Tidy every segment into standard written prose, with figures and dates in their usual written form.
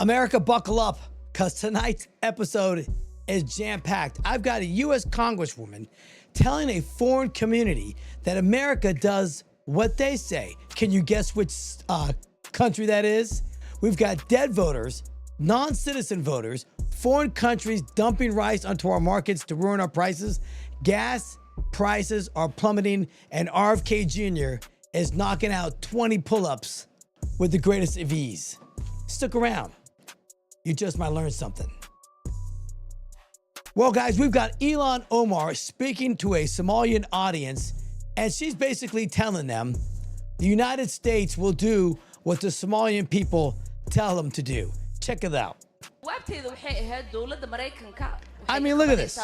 America, buckle up, because tonight's episode is jam-packed. I've got a U.S. Congresswoman telling a foreign community that America does what they say. Can you guess which country that is? We've got dead voters, non-citizen voters, foreign countries dumping rice onto our markets to ruin our prices. Gas prices are plummeting, and RFK Jr. is knocking out 20 pull-ups with the greatest of ease. Stick around. You just might learn something. Well, guys, we've got Ilhan Omar speaking to a Somalian audience, and she's basically telling them the United States will do what the Somalian people tell them to do. Check it out. I mean, look at this.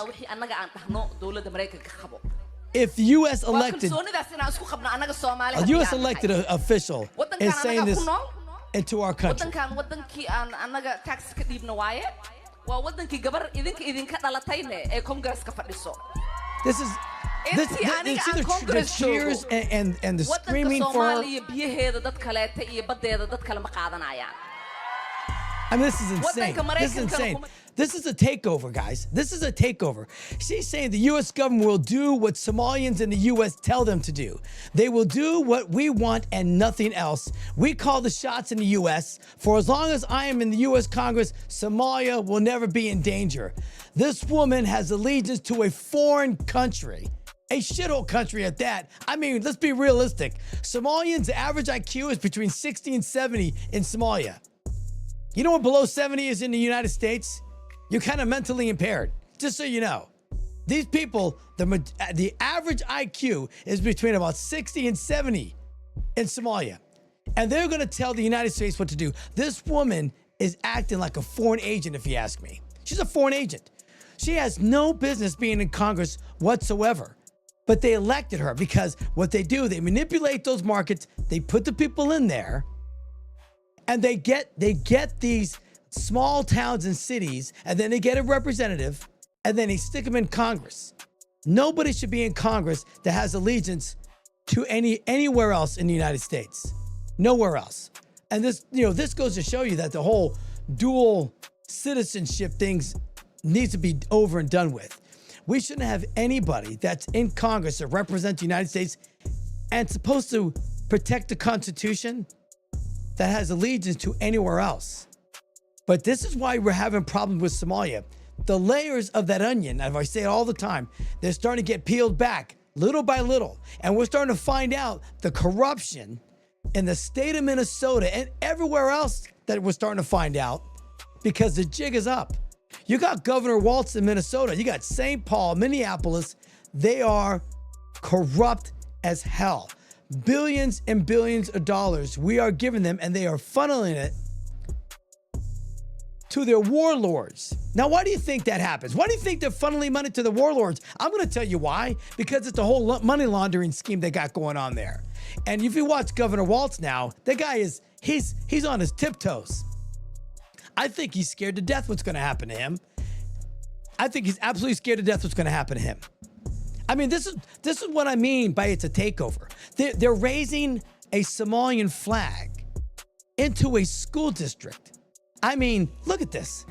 If U.S. elected, a U.S. elected official is saying this into our country. This is the cheers and the screaming for her. I mean, this is insane. This is insane. This is a takeover, guys. This is a takeover. She's saying the U.S. government will do what Somalians in the U.S. tell them to do. They will do what we want and nothing else. We call the shots in the U.S. For as long as I am in the U.S. Congress, Somalia will never be in danger. This woman has allegiance to a foreign country. A shithole country at that. I mean, let's be realistic. Somalians' average IQ is between 60 and 70 in Somalia. You know what below 70 is in the United States? You're kind of mentally impaired, just so you know. These people, the average IQ is between about 60 and 70 in Somalia. And they're going to tell the United States what to do. This woman is acting like a foreign agent, if you ask me. She's a foreign agent. She has no business being in Congress whatsoever. But they elected her because what they do, they manipulate those markets, they put the people in there, and they get these small towns and cities, and then they get a representative, and then they stick them in Congress. Nobody should be in Congress that has allegiance to anywhere else in the United States. Nowhere else. And this goes to show you that the whole dual citizenship things needs to be over and done with. We shouldn't have anybody that's in Congress that represents the United States and supposed to protect the Constitution that has allegiance to anywhere else. But this is why we're having problems with Somalia. The layers of that onion, as I say it all the time, they're starting to get peeled back little by little. And we're starting to find out the corruption in the state of Minnesota and everywhere else that we're starting to find out because the jig is up. You got Governor Walz in Minnesota. You got St. Paul, Minneapolis. They are corrupt as hell. Billions and billions of dollars we are giving them, and they are funneling it to their warlords. Now, why do you think that happens? Why do you think they're funneling money to the warlords? I'm going to tell you why. Because it's a whole money laundering scheme they got going on there. And if you watch Governor Walz now, that guy is, he's on his tiptoes. I think he's scared to death what's going to happen to him. I think he's absolutely scared to death what's going to happen to him. I mean, this is what I mean by it's a takeover. They're raising a Somalian flag into a school district. I mean, look at this.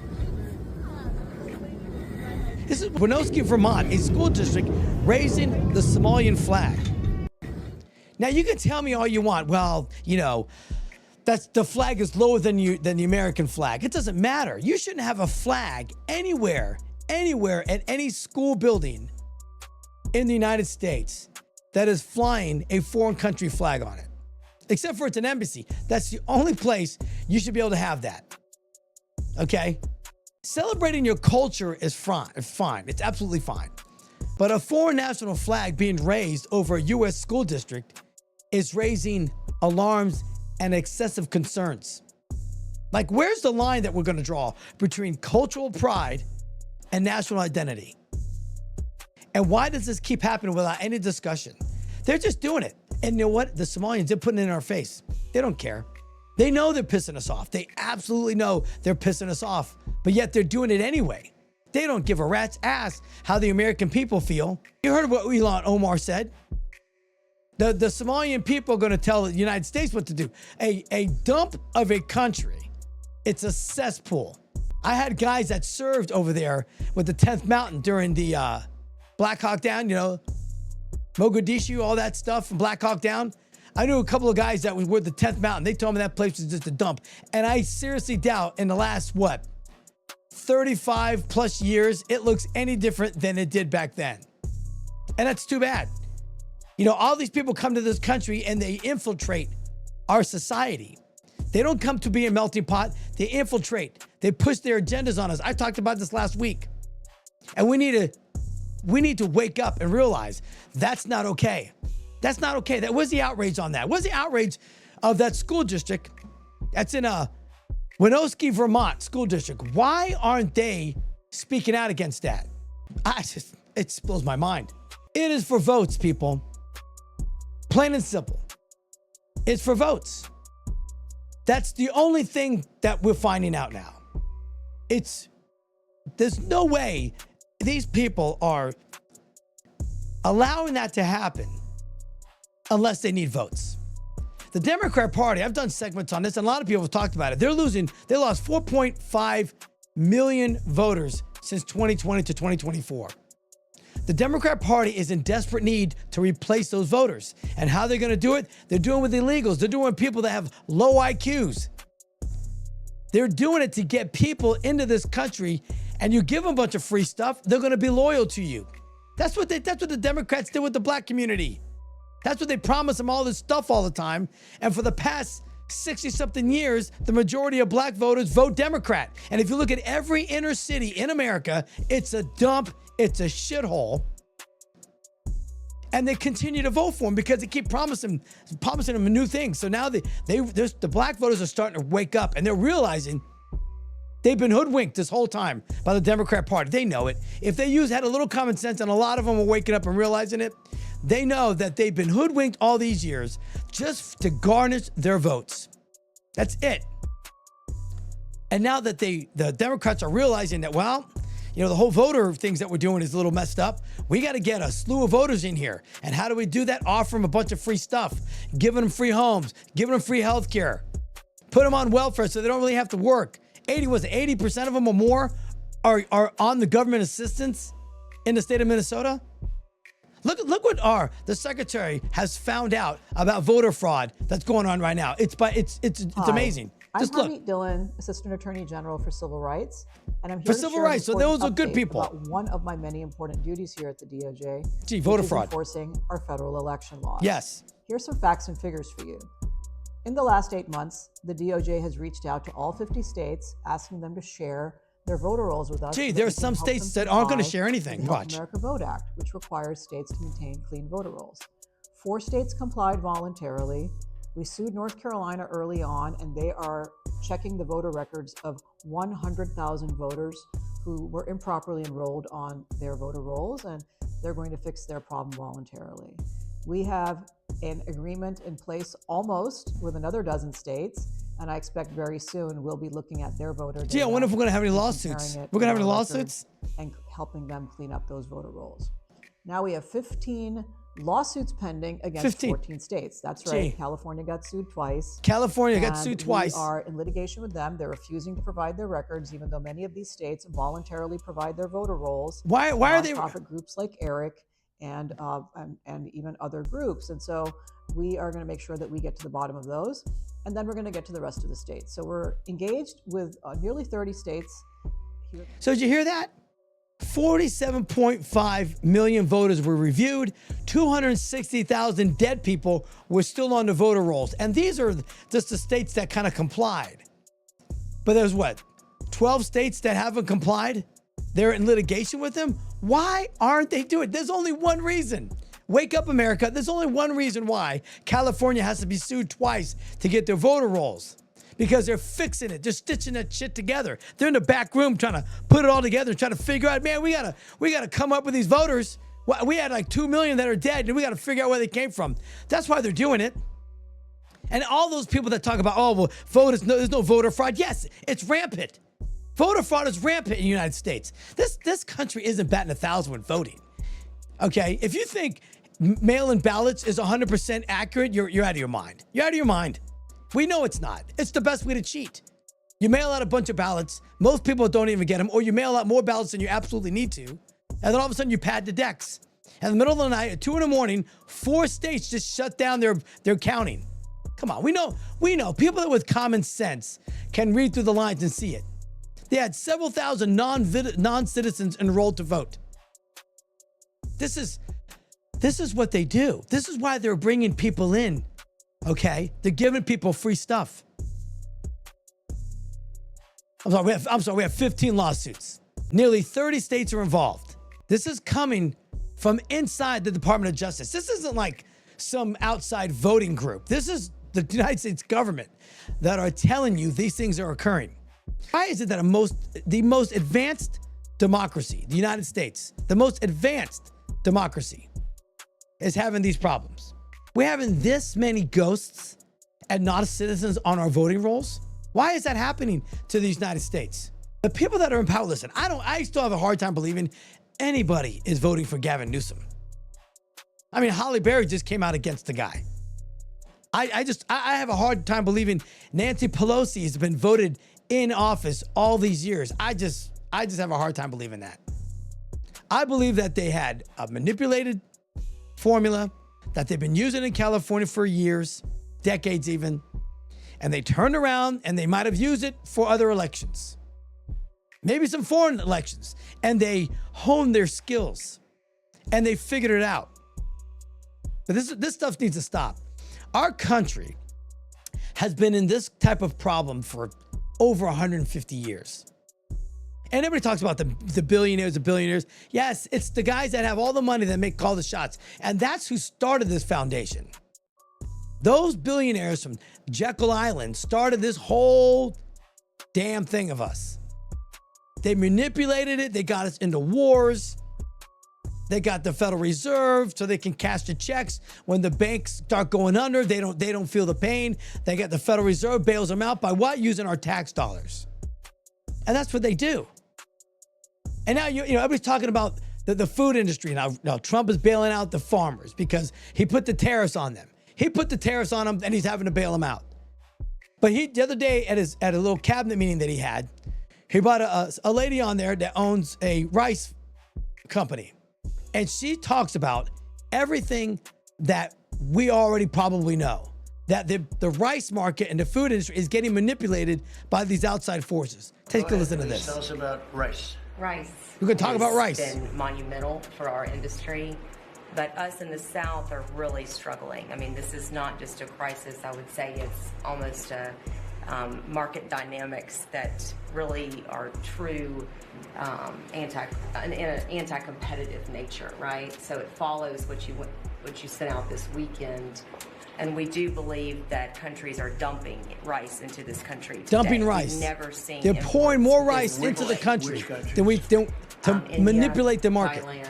This is Winooski, Vermont, a school district raising the Somalian flag. Now, you can tell me all you want. Well, you know, the flag is lower than the American flag. It doesn't matter. You shouldn't have a flag anywhere at any school building in the United States that is flying a foreign country flag on it. Except for it's an embassy. That's the only place you should be able to have that. Okay? Celebrating your culture is fine. It's absolutely fine. But a foreign national flag being raised over a U.S. school district is raising alarms and excessive concerns. Like, where's the line that we're going to draw between cultural pride and national identity? And why does this keep happening without any discussion? They're just doing it. And you know what? The Somalians, they're putting it in our face. They don't care. They know they're pissing us off. They absolutely know they're pissing us off, but yet they're doing it anyway. They don't give a rat's ass how the American people feel. You heard what Ilhan Omar said. The Somalian people are going to tell the United States what to do. A dump of a country It's a cesspool. I had guys that served over there with the 10th Mountain during the Black Hawk Down, you know, Mogadishu, all that stuff from Black Hawk Down. I knew a couple of guys that were with the 10th Mountain. They told me that place was just a dump. And I seriously doubt in the last, 35 plus years, it looks any different than it did back then. And that's too bad. You know, all these people come to this country and they infiltrate our society. They don't come to be a melting pot. They infiltrate. They push their agendas on us. I talked about this last week. And we need to wake up and realize that's not okay. That's not okay. Where's the outrage on that? Where's the outrage of that school district? That's in Winooski, Vermont school district. Why aren't they speaking out against that? It blows my mind. It is for votes, people. Plain and simple. It's for votes. That's the only thing that we're finding out now. There's no way these people are allowing that to happen unless they need votes. The Democrat Party, I've done segments on this, and a lot of people have talked about it. They lost 4.5 million voters since 2020 to 2024. The Democrat Party is in desperate need to replace those voters. And how they're going to do it? They're doing it with illegals. They're doing it with people that have low IQs. They're doing it to get people into this country, and you give them a bunch of free stuff, they're going to be loyal to you. That's what the Democrats did with the black community. That's what they promise them, all this stuff all the time. And for the past 60-something years, the majority of black voters vote Democrat. And if you look at every inner city in America, it's a dump, it's a shithole. And they continue to vote for him because they keep promising them new things. So now the black voters are starting to wake up, and they're realizing they've been hoodwinked this whole time by the Democrat Party. They know it. If they had a little common sense, and a lot of them are waking up and realizing it, they know that they've been hoodwinked all these years just to garnish their votes. That's it. And now that the Democrats are realizing that, well, you know, the whole voter things that we're doing is a little messed up. We got to get a slew of voters in here. And how do we do that? Offer them a bunch of free stuff, giving them free homes, giving them free health care, put them on welfare so they don't really have to work. 80% of them or more are on the government assistance in the state of Minnesota. Look what the secretary has found out about voter fraud that's going on right now. It's amazing. Just I'm Harmeet Dillon, Assistant Attorney General for Civil Rights, and I'm here for civil rights. So those are good people. About one of my many important duties here at the DOJ, voter fraud, enforcing our federal election laws. Yes. Here's some facts and figures for you. In the last 8 months, the DOJ has reached out to all 50 states, asking them to share their voter rolls with us. There are some states that aren't going to share anything. The Help America Vote Act, which requires states to maintain clean voter rolls. 4 states complied voluntarily. We sued North Carolina early on, and they are checking the voter records of 100,000 voters who were improperly enrolled on their voter rolls, and they're going to fix their problem voluntarily. We have an agreement in place almost with another dozen states, and I expect very soon we'll be looking at their voter data. Gee, I wonder if we're going to have any lawsuits. We're going to have any lawsuits? And helping them clean up those voter rolls. Now we have 15 lawsuits pending against 14 states. That's right. Gee. California got sued twice. Got sued twice. We are in litigation with them. They're refusing to provide their records, even though many of these states voluntarily provide their voter rolls. Why are they? Nonprofit groups like ERIC and even other groups. And so we are going to make sure that we get to the bottom of those. And then we're going to get to the rest of the states. So we're engaged with nearly 30 states. So did you hear that? 47.5 million voters were reviewed. 260,000 dead people were still on the voter rolls. And these are just the states that kind of complied. But there's 12 states that haven't complied? They're in litigation with them? Why aren't they doing it? There's only one reason. Wake up, America. There's only one reason why California has to be sued twice to get their voter rolls. Because they're fixing it. They're stitching that shit together. They're in the back room trying to put it all together, trying to figure out, man, we gotta come up with these voters. We had like 2 million that are dead, and we gotta figure out where they came from. That's why they're doing it. And all those people that talk about, there's no voter fraud. Yes, it's rampant. Voter fraud is rampant in the United States. This country isn't batting 1,000 when voting. Okay, if you think mail-in ballots is 100% accurate, you're out of your mind. You're out of your mind. We know it's not. It's the best way to cheat. You mail out a bunch of ballots. Most people don't even get them, or you mail out more ballots than you absolutely need to. And then all of a sudden you pad the decks. In the middle of the night, at 2 a.m, 4 states just shut down their counting. Come on, we know. People that with common sense can read through the lines and see it. They had several thousand non-citizens enrolled to vote. This is what they do. This is why they're bringing people in, okay? They're giving people free stuff. I'm sorry, we have 15 lawsuits. Nearly 30 states are involved. This is coming from inside the Department of Justice. This isn't like some outside voting group. This is the United States government that are telling you these things are occurring. Why is it that the most advanced democracy, the United States, the most advanced democracy, is having these problems? We're having this many ghosts and not citizens on our voting rolls. Why is that happening to the United States? The people that are in power, listen, I still have a hard time believing anybody is voting for Gavin Newsom. I mean, Holly Berry just came out against the guy. I have a hard time believing Nancy Pelosi has been voted in office all these years. I just have a hard time believing that. I believe that they had a manipulated formula that they've been using in California for years, decades even, and they turned around and they might have used it for other elections, maybe some foreign elections, and they honed their skills and they figured it out. But this stuff needs to stop. Our country has been in this type of problem for over 150 years. And everybody talks about the billionaires. Yes, it's the guys that have all the money that call the shots. And that's who started this foundation. Those billionaires from Jekyll Island started this whole damn thing of us. They manipulated it. They got us into wars. They got the Federal Reserve so they can cash the checks. When the banks start going under, they don't feel the pain. They get the Federal Reserve bails them out by what? Using our tax dollars. And that's what they do. And now everybody's talking about the food industry. Now Trump is bailing out the farmers because he put the tariffs on them. He put the tariffs on them and he's having to bail them out. But the other day at a little cabinet meeting that he had, he brought a lady on there that owns a rice company. And she talks about everything that we already probably know, that the rice market and the food industry is getting manipulated by these outside forces. Take a listen to this. Tell us about rice. Rice. We're going to talk about rice. It's been monumental for our industry, but us in the South are really struggling. I mean, this is not just a crisis. I would say it's almost a market dynamics that really are true anti-competitive nature, right? So it follows what you sent out this weekend, and we do believe that countries are dumping rice into this country today. Dumping rice. We've never seen. They're pouring more rice into the country than we don't to India, manipulate the market. Thailand,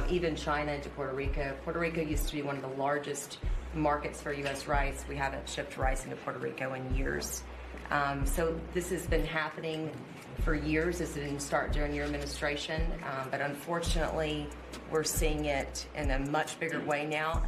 even China into Puerto Rico. Puerto Rico used to be one of the largest markets for U.S. rice. We haven't shipped rice into Puerto Rico in years. So this has been happening for years. This didn't start during your administration, but unfortunately, we're seeing it in a much bigger way now.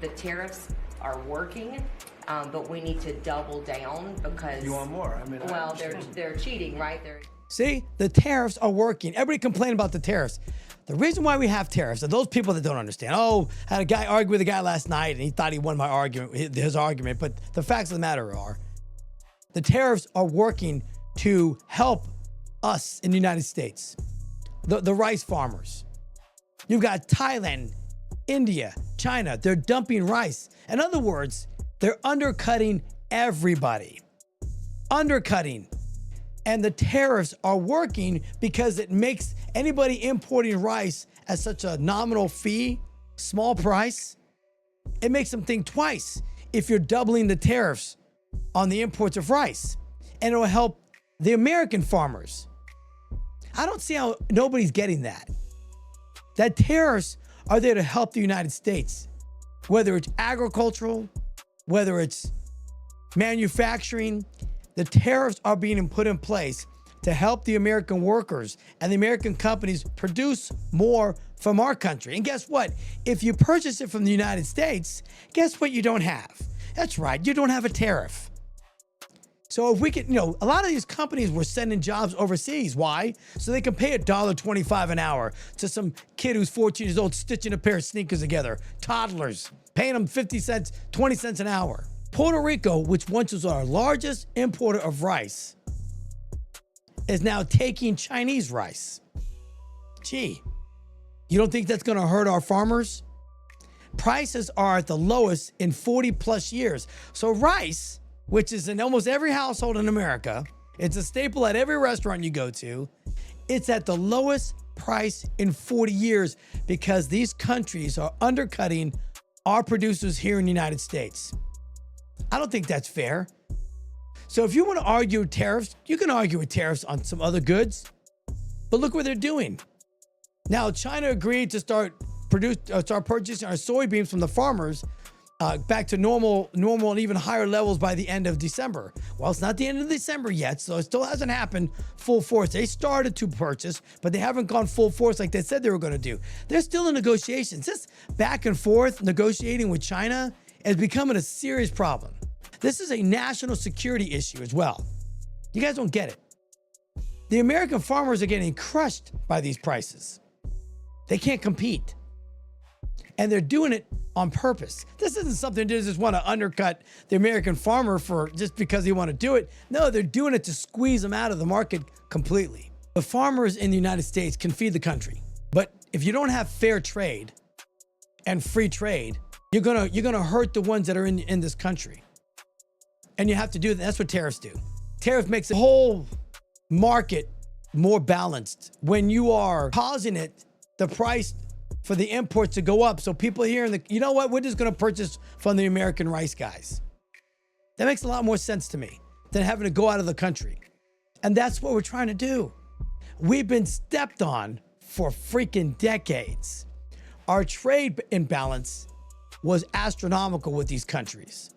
The tariffs are working, but we need to double down because you want more. I mean, well, they're cheating, right? See, the tariffs are working. Everybody complain about the tariffs. The reason why we have tariffs are those people that don't understand. Oh, I had a guy argue with a guy last night and he thought he won his argument. But the facts of the matter are the tariffs are working to help us in the United States, the rice farmers. You've got Thailand, India, China. They're dumping rice. In other words, they're undercutting everybody. Undercutting. And the tariffs are working because it makes anybody importing rice at such a nominal fee, small price, it makes them think twice if you're doubling the tariffs on the imports of rice. And it will help the American farmers. I don't see how nobody's getting that. That tariffs are there to help the United States, whether it's agricultural, whether it's manufacturing. The tariffs are being put in place to help the American workers and the American companies produce more from our country. And guess what? If you purchase it from the United States, guess what you don't have? That's right, you don't have a tariff. So if we could, a lot of these companies were sending jobs overseas. Why? So they can pay $1.25 an hour to some kid who's 14 years old stitching a pair of sneakers together. Toddlers, paying them 50 cents, 20 cents an hour. Puerto Rico, which once was our largest importer of rice, is now taking Chinese rice. Gee, you don't think that's going to hurt our farmers? Prices are at the lowest in 40 plus years. So rice, which is in almost every household in America, it's a staple at every restaurant you go to, it's at the lowest price in 40 years because these countries are undercutting our producers here in the United States. I don't think that's fair. So if you want to argue tariffs, you can argue with tariffs on some other goods, but look what they're doing. Now, China agreed to start purchasing our soybeans from the farmers back to normal and even higher levels by the end of December. Well, it's not the end of December yet, so it still hasn't happened full force. They started to purchase, but they haven't gone full force like they said they were going to do. They're still in negotiations. This back and forth negotiating with China is becoming a serious problem. This is a national security issue as well. You guys don't get it. The American farmers are getting crushed by these prices. They can't compete. And they're doing it on purpose. This isn't something they just want to undercut the American farmer for just because they want to do it. No, they're doing it to squeeze them out of the market completely. The farmers in the United States can feed the country. But if you don't have fair trade and free trade, you're gonna hurt the ones that are in this country. And you have to do that. That's what tariffs do. Tariff makes the whole market more balanced. When you are causing the price for the imports to go up, so people here you know what? We're just going to purchase from the American rice guys. That makes a lot more sense to me than having to go out of the country. And that's what we're trying to do. We've been stepped on for freaking decades. Our trade imbalance was astronomical with these countries.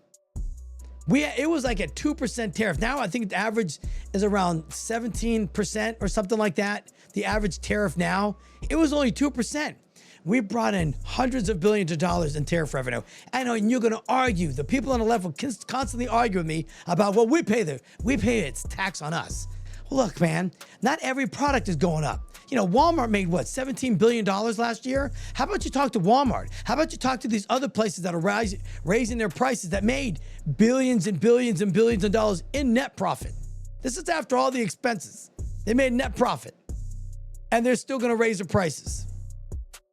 It was like a 2% tariff. Now I think the average is around 17% or something like that. The average tariff now, it was only 2%. We brought in hundreds of billions of dollars in tariff revenue. I know, and you're going to argue. The people on the left will constantly argue with me about, well, we pay its tax on us. Look, man, not every product is going up. Walmart made what, $17 billion last year? How about you talk to Walmart? How about you talk to these other places that are raising their prices that made billions and billions and billions of dollars in net profit? This is after all the expenses. They made net profit. And they're still going to raise their prices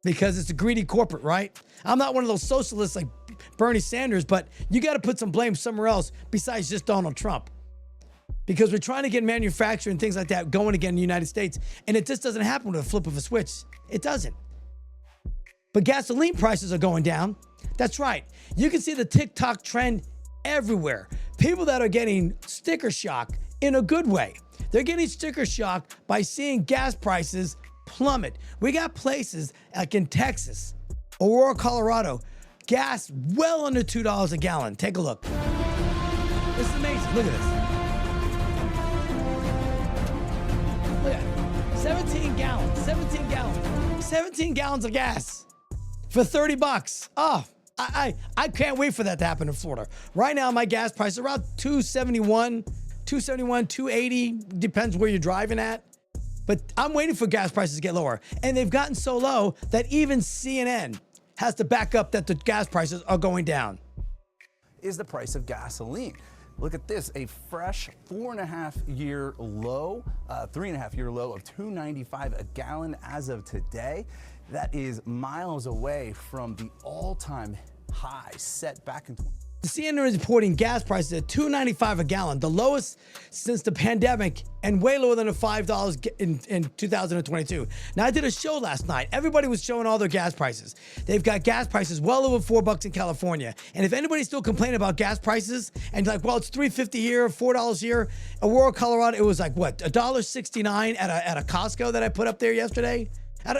because it's a greedy corporate, right? I'm not one of those socialists like Bernie Sanders, but you got to put some blame somewhere else besides just Donald Trump. Because we're trying to get manufacturing and things like that going again in the United States. And it just doesn't happen with a flip of a switch. It doesn't. But gasoline prices are going down. That's right. You can see the TikTok trend everywhere. People that are getting sticker shock in a good way. They're getting sticker shock by seeing gas prices plummet. We got places like in Texas, Aurora, Colorado, gas well under $2 a gallon. Take a look. This is amazing. Look at this. Look at it. 17 gallons of gas for $30. Oh, I can't wait for that to happen in Florida. Right now, my gas price is around $2.71, $2.80, depends where you're driving at. But I'm waiting for gas prices to get lower. And they've gotten so low that even CNN has to back up that the gas prices are going down. Is the price of gasoline. Look at this, a fresh 4.5-year low, 3.5-year low of $2.95 a gallon as of today. That is miles away from the all-time high set back in The CNN is reporting gas prices at $2.95 a gallon, the lowest since the pandemic and way lower than the $5 in 2022. Now, I did a show last night. Everybody was showing all their gas prices. They've got gas prices well over $4 in California. And if anybody's still complaining about gas prices and like, well, it's $3.50 here, $4 here, Aurora, Colorado, it was like, what, $1.69 at a Costco that I put up there yesterday?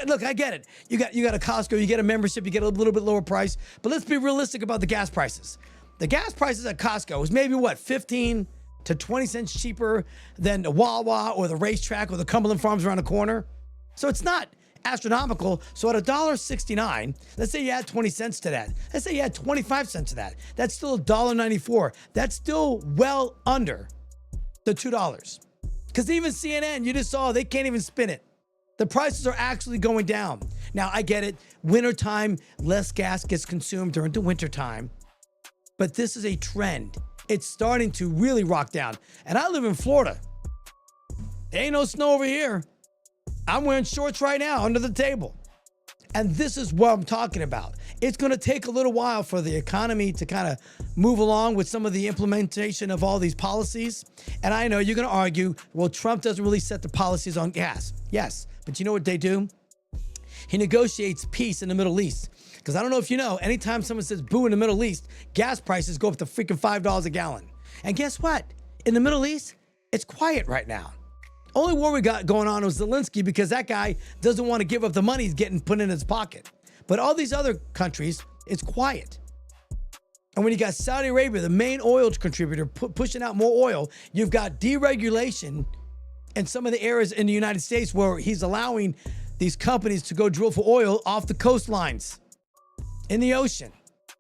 Look, I get it. You got a Costco, you get a membership, you get a little bit lower price. But let's be realistic about the gas prices. The gas prices at Costco was maybe what, 15 to 20 cents cheaper than the Wawa or the racetrack or the Cumberland Farms around the corner. So it's not astronomical. So at $1.69, let's say you add 20 cents to that. Let's say you add 25 cents to that. That's still $1.94. That's still well under the $2. Because even CNN, you just saw, they can't even spin it. The prices are actually going down. Now, I get it. Wintertime, less gas gets consumed during the wintertime. But this is a trend. It's starting to really rock down. And I live in Florida. There ain't no snow over here. I'm wearing shorts right now under the table. And this is what I'm talking about. It's going to take a little while for the economy to kind of move along with some of the implementation of all these policies. And I know you're going to argue, well, Trump doesn't really set the policies on gas. Yes, but you know what they do? He negotiates peace in the Middle East. Because I don't know if you know, anytime someone says boo in the Middle East, gas prices go up to freaking $5 a gallon. And guess what? In the Middle East, it's quiet right now. Only war we got going on was Zelensky because that guy doesn't want to give up the money he's getting put in his pocket. But all these other countries, it's quiet. And when you got Saudi Arabia, the main oil contributor, pushing out more oil, you've got deregulation in some of the areas in the United States where he's allowing these companies to go drill for oil off the coastlines in the ocean.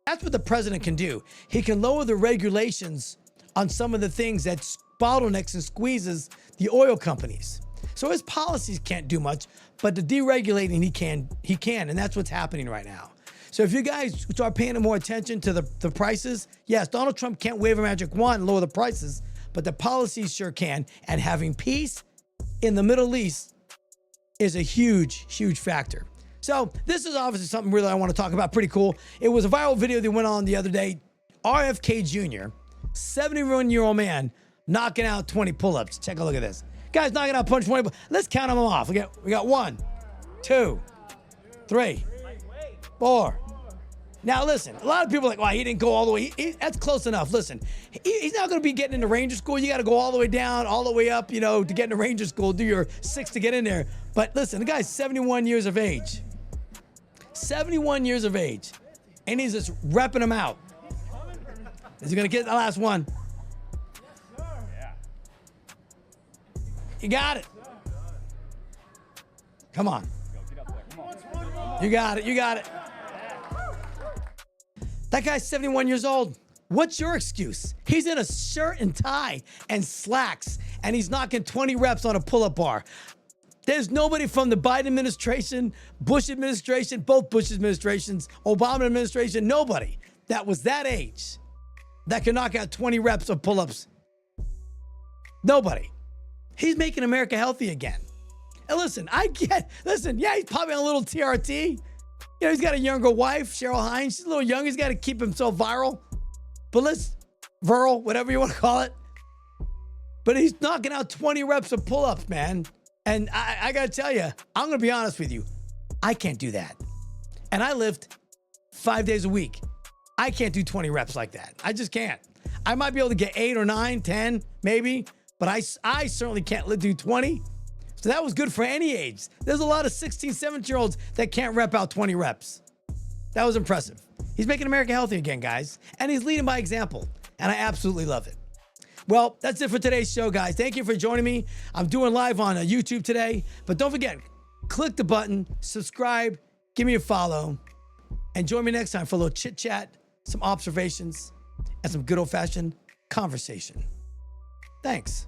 That's what the president can do. He can lower the regulations on some of the things that bottlenecks and squeezes the oil companies. So his policies can't do much, but the deregulating he can, and that's what's happening right now. So if you guys start paying more attention to the prices, yes, Donald Trump can't wave a magic wand and lower the prices, but the policies sure can. And having peace in the Middle East is a huge, huge factor. So this is obviously something really I want to talk about. Pretty cool. It was a viral video that went on the other day. RFK Jr., 71-year-old man, knocking out 20 pull-ups. Take a look at this. Guy's knocking out 20. Let's count them off. We got 1, 2, 3, 4. Now listen, a lot of people are like, well, he didn't go all the way. That's close enough. Listen, he's not going to be getting into Ranger School. You got to go all the way down, all the way up, to get into Ranger School, do your 6 to get in there. But listen, the guy's 71 years of age. 71 years of age. And he's just repping them out. Is he going to get the last one? You got it. Come on. You got it. You got it. That guy's 71 years old. What's your excuse? He's in a shirt and tie and slacks, and he's knocking 20 reps on a pull-up bar. There's nobody from the Biden administration, Bush administration, both Bush administrations, Obama administration, nobody that was that age that can knock out 20 reps of pull-ups. Nobody. He's making America healthy again. And listen, yeah, he's probably on a little TRT. He's got a younger wife, Cheryl Hines. She's a little young. He's got to keep himself viral. But viral, whatever you want to call it. But he's knocking out 20 reps of pull-ups, man. And I got to tell you, I'm going to be honest with you. I can't do that. And I lift 5 days a week. I can't do 20 reps like that. I just can't. I might be able to get 8 or 9, 10, maybe. But I certainly can't do 20. So that was good for any age. There's a lot of 16, 17-year-olds that can't rep out 20 reps. That was impressive. He's making America healthy again, guys. And he's leading by example. And I absolutely love it. Well, that's it for today's show, guys. Thank you for joining me. I'm doing live on YouTube today. But don't forget, click the button, subscribe, give me a follow, and join me next time for a little chit-chat, some observations, and some good old-fashioned conversation. Thanks.